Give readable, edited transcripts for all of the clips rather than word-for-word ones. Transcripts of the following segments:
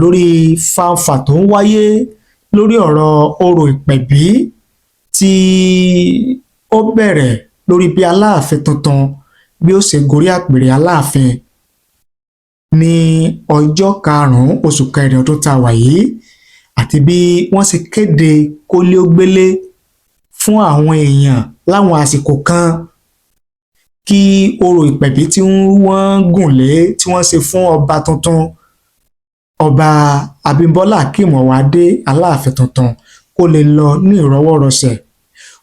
lórí fàǹfà tó ń wáyé lórí ọ̀rọ̀ orò ìpẹ̀bí tí ó bẹ̀rẹ̀ lórí bí Aláàfin tuntun bí ó ṣe gorí àpèrè Aláàfin ní ọjọ́ 5 oṣù kẹrin ọdún tá a wà yìí àti bí wọ́n ṣe kéde kólé-ó-gbélé fún àwọn èèyàn láwọn àsìkò kan kí orò ìpẹ̀bí tí wọ́n gùn lé tí wọ́n ṣe fún ọba tuntun ọba ABIMBOLA AKEEM OWOADE Aláàfin tuntun kó lè lọ ní ìrọwọ́rọsẹ̀.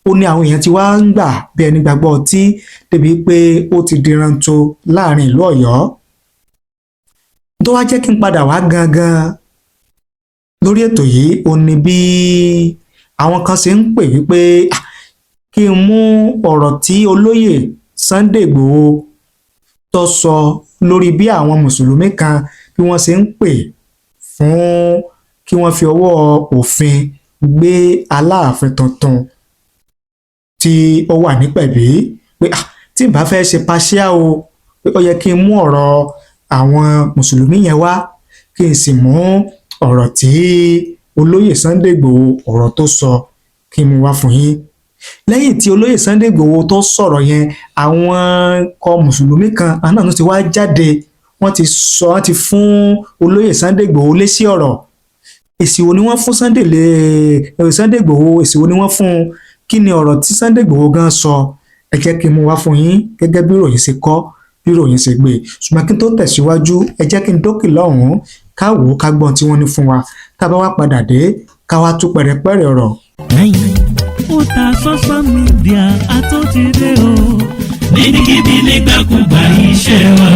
Ó ní àwọn èèyàn tí wá ń gbà bí ẹni gbàgbọ́ ọtí débi pé ó ti diranto láàrin ìlú Ọ̀yọ́. Tó wá jẹ́ kí n padà wá gangan lórí ètò yìí ó ní bí àwọn kan ṣe ń pè wípé kí n mú ọ̀rọ̀ tí olóyè Sunday Igboho tó sọ lórí bí àwọn mùsùlùmí kan bí wọ́n ṣe ń pè fún kí wọ́n fi ọwọ́ òfin gbé Aláàfin tuntun tí ó wà nípẹ̀bí pé tí n bá fẹ́ ṣe paṣíà o pé ó yẹ kí n mú ọ̀rọ̀ àwọn mùsùlùmí yẹn wá kí n sì mú ọ̀rọ̀ tí olóyè Sunday Igboho ọ̀rọ̀ tó sọ kí n mú wá fún yín. Lẹ́yìn tí olóyè Sunday Igboho tó sọ̀rọ̀ yẹn àwọn ikọ̀ mùsùlùmí kan àná ló ti wá jáde wọ́n ti fún olóyè Sunday Igboho lésì ọ̀rọ̀. Èsì wo ni wọ́n fún Sunday Igboho èsì wo ni wọ́n fún kí ni ọ̀rọ̀ tí Sunday Igboho gan sọ ẹ jẹ́ kí n mú wá fún yín gẹ́gẹ́ bí ìròyìn ṣe kọ bí ìròyìn ṣe gbé ṣùgbọ́n kí n tó tẹ̀síwájú ẹ jẹ́ kí n dókè lọ́hùn-ún ká wò ó ká gbọ́n tí wọ́n ní fún wa tá a bá wá padà dé ká wá tú pẹ̀rẹ̀pẹ̀rẹ̀ ọ̀rọ̀. Ó ta social media àtúntìdé o níbikíbi nígbàkúgbà iṣẹ́ wa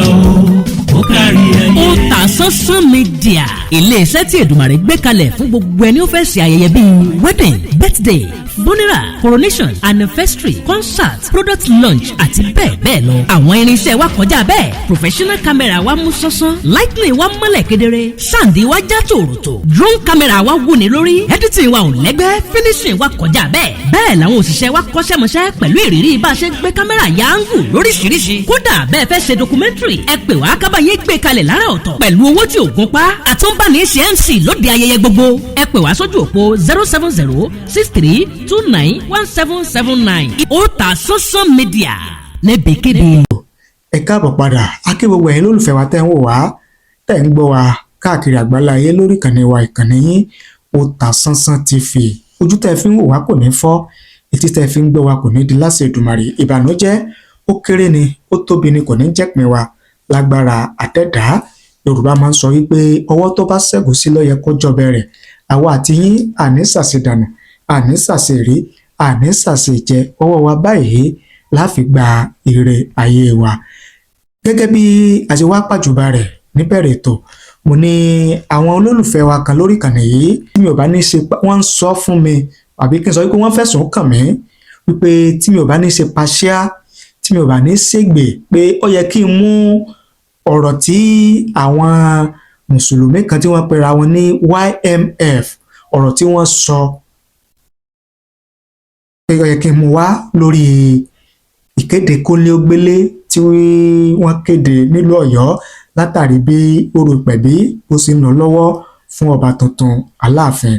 o kárí ayé. Ó ta social media ilé-iṣẹ́ tí Èdùmàrè gbé kalẹ̀ fún gbogbo ẹni ó fẹ́ ṣe ayẹyẹ bíi wedding, birthday, funeral, coronation, anniversary, concert, product launch àti bẹ́ẹ̀ bẹ́ẹ̀ lọ. Àwọn irinṣẹ́ wa kọjá bẹ́ẹ̀ professional camera wa mú sánsan lightning wa mọ́lẹ̀ kedere sound wa já tòròtò drone camera wa wúni lórí editing wa ò lẹ́gbẹ́ finishing wa kọjá bẹ́ẹ̀. Bẹ́ẹ̀ làwọn òṣìṣẹ́ wa kọ́ṣẹ́mọṣẹ́ pẹ̀lú ìrírí bá a ṣe gbé kámẹ́rà yáǹgù lóríṣiríṣi. Kódà bẹ́ẹ̀ fẹ́ ṣe documentary ẹ pè wá kábàáyé gbé kalẹ̀ lára ọ̀tọ̀ pẹ̀lú owó tí ò gún pa. Àtúnbáni ṣe MC lóde ayẹyẹ gbogbo ẹ pè wá sójú òpó 07063291779. Ó ta social media níbikíbi. Ẹ káàbọ̀ padà akí gbogbo ẹ̀yin lólùfẹ́ wa tẹ́ ń wò wá tẹ́ ń gbọ́ wa káàkiri àgbáláyé lórí ìkànnì wa ìkànnì yín Otasansan TV. Ojú tẹ́ fi ń wò wá kò ní fọ́ etí tẹ́ fi ń gbọ́ wa kò ní di láṣẹ Èdùmàrè. Ìbànújẹ́ ó kéré ni ó tóbi ni kò ní jẹ́pin wa lágbára àtẹ̀dá. Yorùbá máa ń sọ wípé ọwọ́ tó bá ṣẹ́gun sí ló yẹ kó jọbẹ rẹ̀. Àwa àti yín àní ṣàṣedànù àní ṣàṣèrí àní ṣàṣejẹ ọwọ́ wa báyìí láfi gba ire ayé wa. Gẹ́gẹ́ bí a ti wá pàjùbà rẹ̀ níbẹ̀rẹ̀ ètò mo ní àwọn olólùfẹ́ wa kan lórí ìkànnì yìí tí mi ò bá ní ṣe wọ́n ń sọ fún mi àbí kí n sọ wípé wọ́n fẹ̀sùn kàn mí wípé tí mi ò bá ní ṣe paṣíà tí mi ò bá ní ṣègbè pé ó yẹ kí n mú ọ̀rọ̀ tí àwọn mùsùlùmí kan tí wọ́n pera wọn ní YMF ọ̀rọ̀ tí wọ́n sọ pé ó yẹ kí n mú wá lórí ìkéde kólé-ó-gbélé tí wọ́n kéde nílùú Ọ̀yọ́ látàrí bí orò ìpẹ̀bí ó sì ń lọ lọ́wọ́ fún ọba tuntun Aláàfin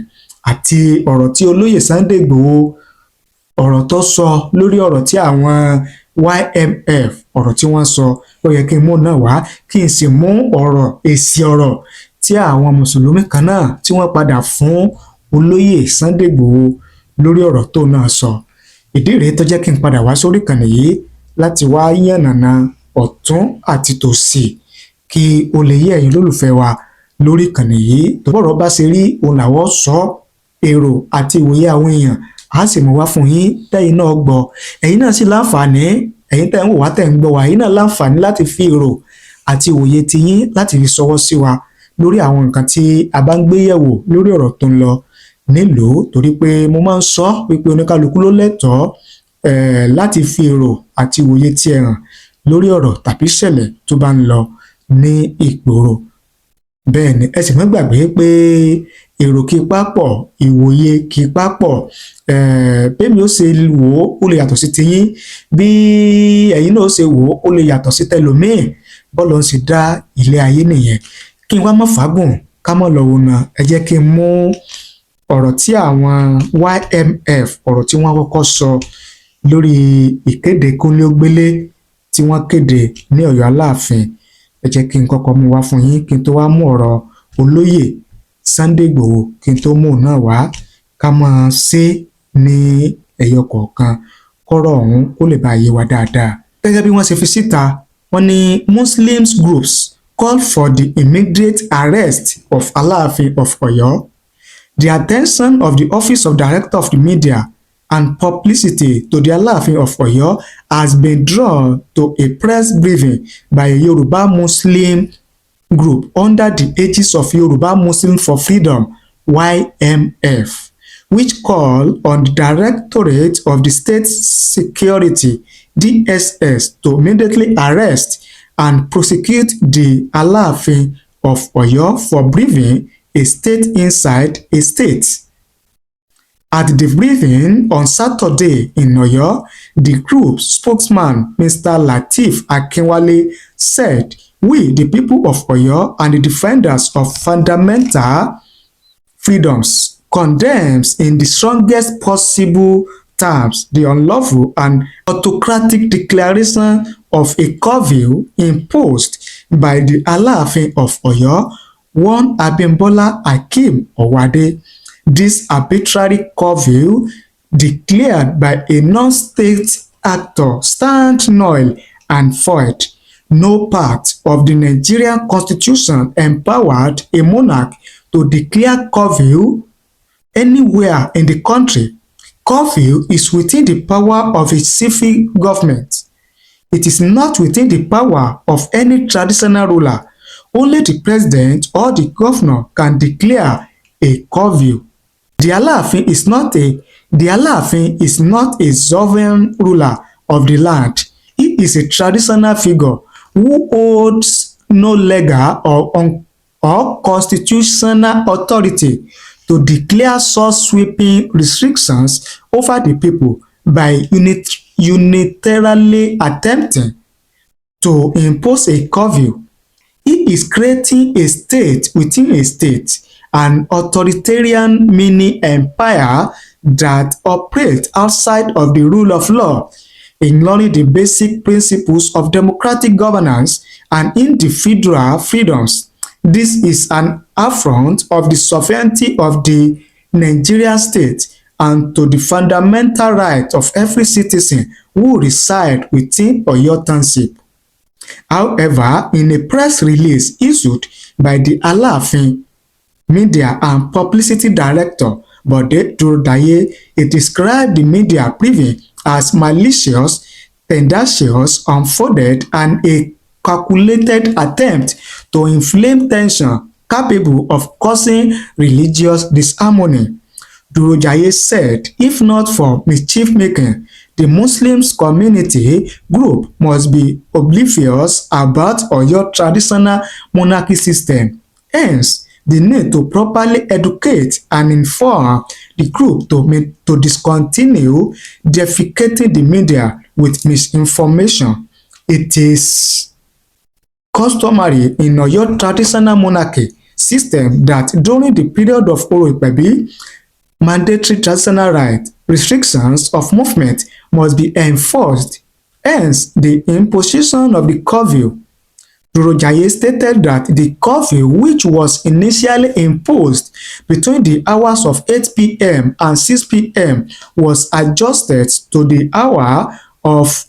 àti ọ̀rọ̀ tí olóyè Sunday Igboho ọ̀rọ̀ tó sọ lórí ọ̀rọ̀ tí àwọn YMF ọ̀rọ̀ tí wọ́n sọ ó yẹ kí n mú náà wá kí n sì mú ọ̀rọ̀ èsì ọ̀rọ̀ tí àwọn mùsùlùmí kan náà tí wọ́n padà fún olóyè Sunday Igboho lórí ọ̀rọ̀ tó náà sọ. Ìdí rèé tó jẹ́ kí n padà wá sórí ìkànnì yìí láti wá yànnàná ọ̀tún àti tòsì kí o lè yé ẹ̀yin lólùfẹ́ wa lórí ìkànnì yìí tó bọ̀rọ̀ bá ṣe rí òun làwọn sọ èrò àti ìwòye àwọn èèyàn á sì mú wá fún yín tẹ́yin náà gbọ́ ẹ̀yin náà sì láǹfààní ẹ̀yin tẹ́ ń wò wá tẹ́ ń gbọ́ wá ẹ̀yin náà láǹfààní láti fi èrò àti ìwòye tiyín láti fi ṣọwọ́ sí wa lórí àwọn nǹkan tí a bá ń gbé yẹ̀wò lórí ọ̀rọ̀ tó ń lọ nílùú torí pé mo máa ń sọ wípé oníkálukú ló lẹ́tọ̀ọ́ láti fi èrò àti ìwòye tiẹ̀ hàn lórí ọ̀rọ̀ tàbí ìṣẹ̀lẹ̀ tó bá ń lọ ní ìgboro. Bẹ́ẹ̀ ni ẹ sì má gbàgbé pé èrò kì í papọ̀ ìwòye kì í papọ̀ bẹ́ẹ̀ mi ó ṣe wò ó lè yàtọ̀ sí tiyín bí ẹ̀yin náà ó ṣe wò ó lè yàtọ̀ sí tẹlòmíì bọ́ọ̀lù ń sì dá ilé ayé nìyẹn. Kí n wá má fàágùn ká mọ̀ lọ́wọ́ náà ẹ jẹ́ kí n mú ọ̀rọ̀ tí àwọn YMF ọ̀rọ̀ tí wọ́n kọ́kọ́ sọ lórí ìkéde kónílé-ó-gbélé tí wọ́n kéde ní Ọ̀yọ́ Aláàfin. Ẹ jẹ́ kí n kọ́kọ́ mú wá fún yín kí n tó wá mú ọ̀rọ̀ olóyè Sunday Igboho kí n tó mú òun náà wá ká máa ṣe ní ẹyọ kọ̀ọ̀kan kọ́rọ̀ ọ̀hún kó lè bá yé wa dáadáa. Gẹ́gẹ́ bí wọ́n ṣe fi síta, wọ́n ní Muslim groups call for the immediate arrest of Alaafin of Oyo. The attention of the Office of Director of the Media and Publicity to the Alaafin of Oyo has been drawn to a press briefing by a Yoruba Muslim group under the aegis of Yoruba Muslim for Freedom (YMF), which call on the Directorate of the State Security (DSS) to immediately arrest and prosecute the Alaafin of Oyo for breathing a state inside a state. At the briefing on Saturday in Oyo, the group's spokesman, Mr. Lateef Akinwale, said, "We, the people of Oyo and the defenders of fundamental freedoms, condemns in the strongest possible terms the unlawful and autocratic declaration of a curfew imposed by the Alaafin of Oyo, one ABIMBOLA AKEEM OWOADE. This arbitrary curfew declared by a non-state actor stands null and void. No part of the Nigerian Constitution empowered a monarch to declare curfew anywhere in the country. Curfew is within the power of a civil government. It is not within the power of any traditional ruler. Only the president or the governor can declare a curfew. The Alaafin is not a sovereign ruler of the land. He is a traditional figure who holds no legal or constitutional authority to declare such sweeping restrictions over the people by unilaterally attempting to impose a curfew. He is creating a state within a state, an authoritarian mini-empire that operates outside of the rule of law, ignoring the basic principles of democratic governance and individual freedoms. This is an affront of the sovereignty of the Nigerian state and to the fundamental right of every citizen who reside within Oyo Township." However, in a press release issued by the Alaafin Media and Publicity Director, Bode Durodaye, it described the media briefing as malicious, tendacious, unfounded, and a calculated attempt to inflame tension capable of causing religious disharmony. Durodaye said, if not for mischief making, the Muslim community group must be oblivious about Oyo traditional monarchy system. Hence, the need to properly educate and inform the group to discontinue defecating the media with misinformation. It is customary in Oyo traditional monarchy system that during the period of Ipebi, mandatory traditional right restrictions of movement must be enforced. Hence, the imposition of the curfew. Durodaye stated that the curfew, which was initially imposed between the hours of 8 p.m. and 6 p.m., was adjusted to the hour of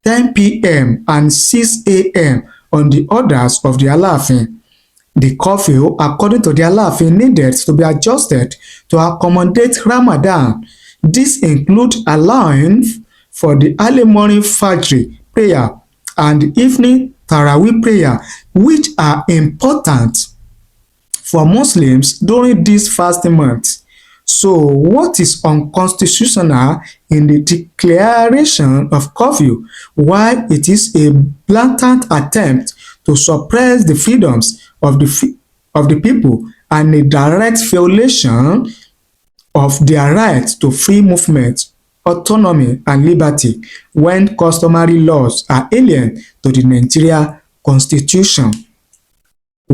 10 p.m. and 6 a.m. on the orders of the Alaafin. The curfew, according to the Alaafin, needed to be adjusted to accommodate Ramadan. This includes allowing for the early morning Fajr prayer and the evening Tarawih prayer, which are important for Muslims during this fasting month. So, what is unconstitutional in the declaration of curfew, while it is a blatant attempt to suppress the freedoms of the people and a direct violation of their right to free movement, autonomy, and liberty when customary laws are alien to the Nigeria Constitution?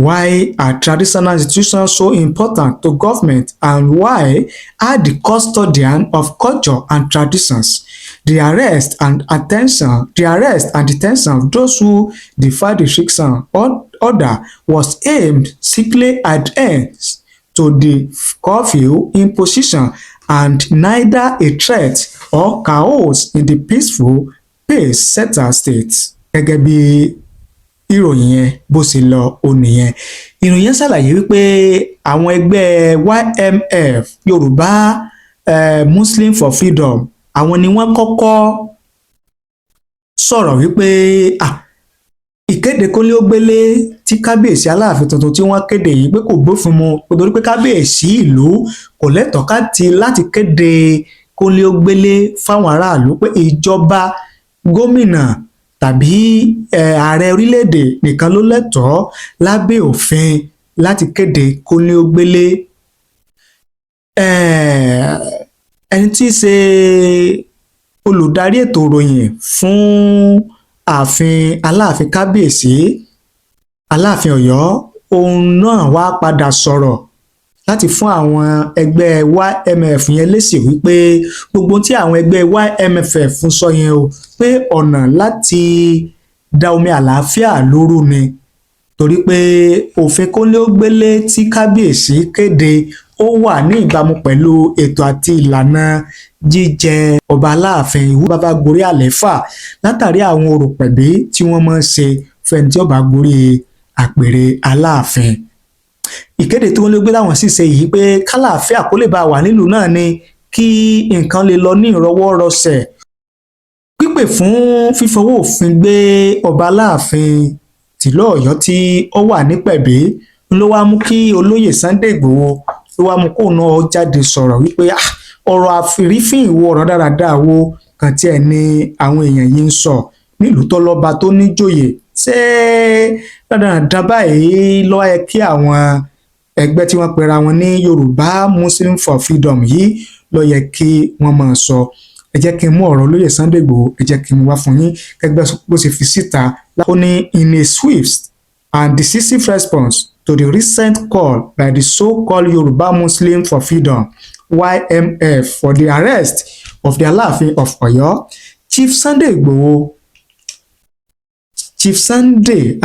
Why are traditional institutions so important to government, and why are the custodian of culture and traditions? The arrest and detention of those who defy the restriction order was aimed strictly at ends to the curfew imposition, and neither a threat or chaos in the peaceful pace-setter state. Gẹ́gẹ́ bí ìròyìn yẹn bó ṣe lọ ó nìyẹn. Ìròyìn yẹn ṣàlàyé wípé àwọn ẹgbẹ́ YMF Yorùbá Muslim for Freedom àwọn ni wọ́n kọ́kọ́ sọ̀rọ̀ wípé ìkéde kónílé-ó-gbélé tí kábíyèsí Aláàfin tuntun tí wọ́n kéde yìí pé kò bófin mu nítorí pé kábíyèsí ìlú kò lẹ́tọ̀ọ́ láti kéde kónílé-ó-gbélé fáwọn aráàlú, pé ìjọba gómìnà tàbí ààrẹ orílẹ̀-èdè nìkan ló lẹ́tọ̀ọ́ lábẹ́ òfin láti kéde kónílé-ó-gbélé. Ẹni tí í ṣe olùdarí ètò ìròyìn fún ààfin Aláàfin kábíyèsí Aláàfin Ọ̀yọ́, òun náà wá padà sọ̀rọ̀ láti fún àwọn ẹgbẹ́ YMF yẹn lésì wípé gbogbo tí àwọn ẹgbẹ́ YMF ń sọ yẹn o, pé ọ̀nà láti da omi àlàáfíà lóru ni, torí pé òfin kónílé-ó-gbélé tí kábíyèsí kéde ó wà ní ìbámu pẹ̀lú ètò àti ìlànà jíjẹ ọba Aláàfin ìwú bàbá gorí àlééfà látàrí àwọn orò pẹ̀bí tí wọ́n máa ń ṣe fẹ́ni tí ó bá gorí àpèrè Aláàfin. Ìkéde tí wọ́n lé gbé láwọn sì ṣe yìí pé kálàáfíà kó lè bá wà nílùú náà ni, kí nǹkan lè lọ ní ìrọwọ́rọsẹ̀. Pípè fún fífọwọ́ òfin gbé ọba Aláàfin tìlú Ọ̀yọ́ tí ó wà nípẹ̀bí ló wá mú kí olóyè Sunday Igboho ló wá mú kóun náà jáde sọ̀rọ̀ wípé ọ̀rọ̀ àfìrífín ìwọ ọ̀rọ̀ dáradára wo kan tí ẹ̀ ní àwọn èèyàn yìí ń sọ nílùú tó lọ́ba tó níjòyè, ṣé dáadáa báyìí ló yẹ kí àwọn ẹgbẹ́ tí wọ́n pera wọn ní Yorùbá Muslim for Freedom yìí ló yẹ kí wọ́n máa sọ. Ẹ jẹ́ kí n mú ọ̀rọ̀ olóyè Sunday Igboho, ẹ jẹ́ kí n wá fún yín gẹ́gẹ́ bó ṣe fi síta. Ó ní in a swift and decisive response to the recent call by the so-called Yoruba Muslim for Freedom YMF for the arrest of the Alaafin of Oyo, Chief Sunday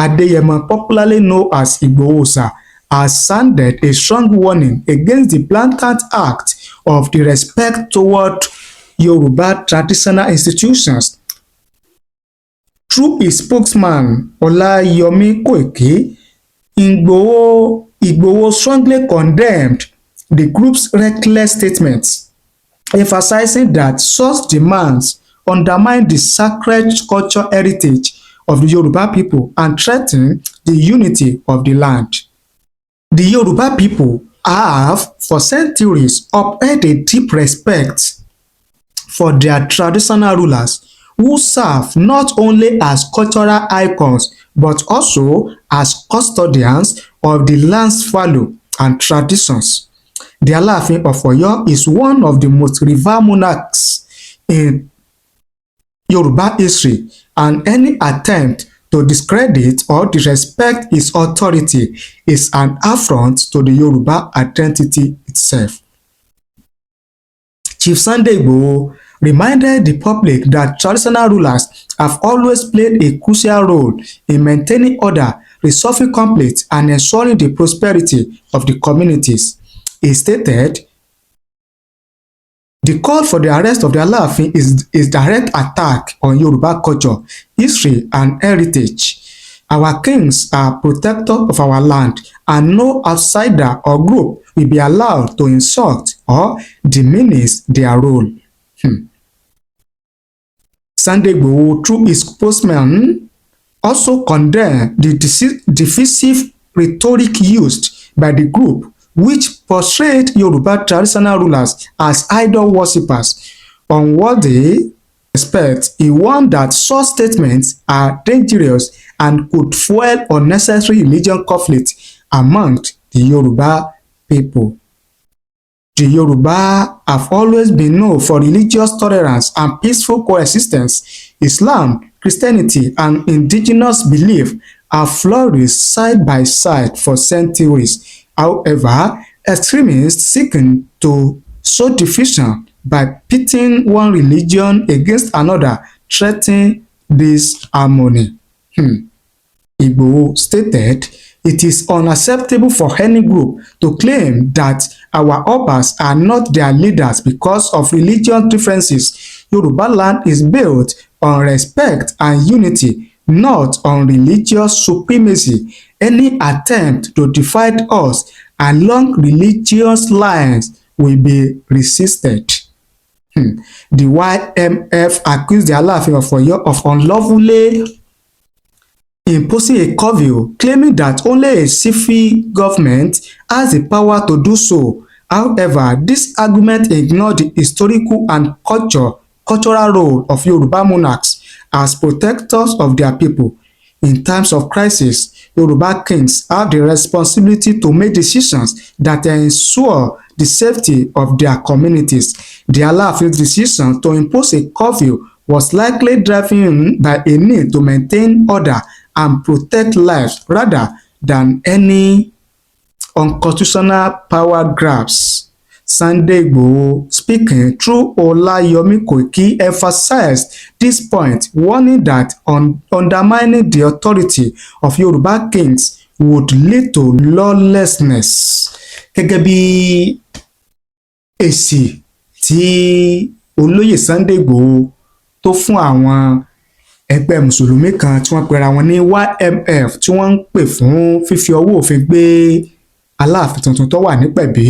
Adeyemo, popularly known as Igboho, has sounded a strong warning against the blatant act of disrespect toward Yoruba traditional institutions. Through his spokesman Olayomi Koiki, Igboho strongly condemned the group's reckless statements, emphasizing that such demands undermine the sacred cultural heritage of the Yoruba people and threaten the unity of the land. The Yoruba people have for centuries upheld a deep respect for their traditional rulers, who serve not only as cultural icons but also as custodians of the land's value and traditions. The Alaafin of Oyo is one of the most revered monarchs in Yoruba history, and any attempt to discredit or disrespect his authority is an affront to the Yoruba identity itself. Chief Sunday Igboho reminded the public that traditional rulers have always played a crucial role in maintaining order, resolving conflicts, and ensuring the prosperity of the communities. He stated, "The call for the arrest of the Alaafin is direct attack on Yoruba culture, history, and heritage. Our kings are protectors of our land, and no outsider or group will be allowed to insult or diminish their role." Sunday Igboho, through his spokesman, also condemned the divisive rhetoric used by the group, which portrayed Yoruba traditional rulers as idol worshippers unworthy respect. He warned that such statements are dangerous and could fuel unnecessary religious conflict among the Yoruba people. The Yoruba have always been known for religious tolerance and peaceful coexistence. Islam, Christianity, and indigenous belief have flourished side by side for centuries. However, extremists seeking to sow division by pitting one religion against another threaten this harmony. Igboho stated, "It is unacceptable for any group to claim that our Obas are not their leaders because of religious differences. Yoruba land is built on respect and unity, not on religious supremacy. Any attempt to divide us along religious lines will be resisted." The YMF accused the Alaafin of Oyo of unlawfully imposing a curfew, claiming that only a civil government has the power to do so. However, this argument ignored the historical and cultural role of Yoruba monarchs as protectors of their people. In times of crisis, Yoruba kings have the responsibility to make decisions that ensure the safety of their communities. The Alaafin's decision to impose a curfew was likely driven by a need to maintain order and protect lives rather than any unconstitutional power grabs. Sunday Igboho, speaking through Olayomi Koiki, emphasized this point, warning that undermining the authority of Yoruba kings would lead to lawlessness. Gẹ́gẹ́ bí èsì tí olóyè Sunday Igboho tó fún àwọn ẹgbẹ́ mùsùlùmí kan tí wọ́n pera wọn ní YMF tí wọ́n ń pè fún fífi ọwọ́ òfin gbé Aláàfin tuntun tó wà nípẹ̀bí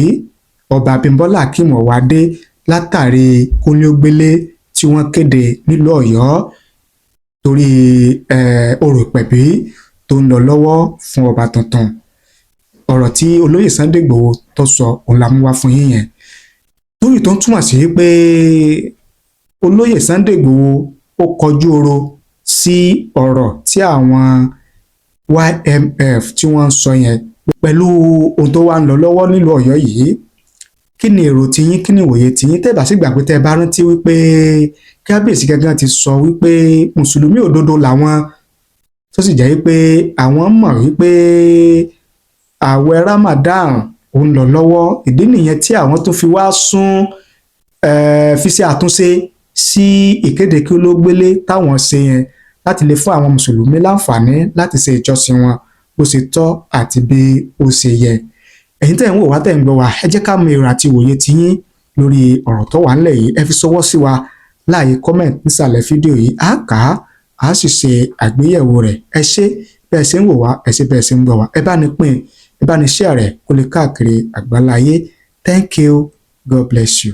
Ọba ABIMBOLA AKEEM OWOADE látàrí kóníógbélé tí wọ́n kéde nílùú Ọ̀yọ́ torí orò ìpẹ̀bí tó ń lọ lọ́wọ́ fún ọba tuntun. Ọ̀rọ̀ tí olóyè Sunday Igboho tó sọ òun la mú wá fún yín yẹn. Torí tó ń túmọ̀ sí pé olóyè Sunday Igboho ó kọjú oro sí ọ̀rọ̀ tí àwọn YMF tí wọ́n ń sọ yẹn pẹ̀lú ohun tó wá ń lọ lọ́wọ́ nílùú Ọ̀yọ́ yìí. Kí ni èrò tiyín, kí ni ìwòye tiyín? Tẹ́ bá sì gbàgbé tẹ́ bá rántí wípé kábíyèsí gangan ti sọ wípé mùsùlùmí òdodo làwọn, tó sì jẹ́ wípé àwọn mọ̀ wípé ààwẹ̀ Ramadan ó ń lọ lọ́wọ́. Ìdí nìyẹn tí àwọn tó fi wá sún fi ṣe àtúnṣe sí ìkéde kí ló gbélé táwọn ṣe yẹn láti lè fún àwọn mùsùlùmí láǹfààní láti ṣe ìjọsìn wọn bó ṣe tọ́ àti bí ó ṣe yẹ. Ẹ̀yin tẹ́ ń wò wá tẹ́ ń gbọ́ wá, ẹ jẹ́ ká mọ èrò àti ìwòye tiyín lórí ọ̀rọ̀ tó wà ńlẹ̀ yìí. Ẹ fi ṣọwọ́ sí wa láàyè comment nísàlẹ̀ fídíò yìí. A kà á sì ṣe àgbéyẹ̀wò rẹ̀. Ẹ ṣé bẹ́ẹ̀ ṣe ń wò wá, ẹ ṣé bẹ́ẹ̀ ṣe ń gbọ́ wá. Ẹ bá ní pín, ẹ bá ní share rẹ̀ kó lè káàkiri àgbáláyé. Thank you. God bless you.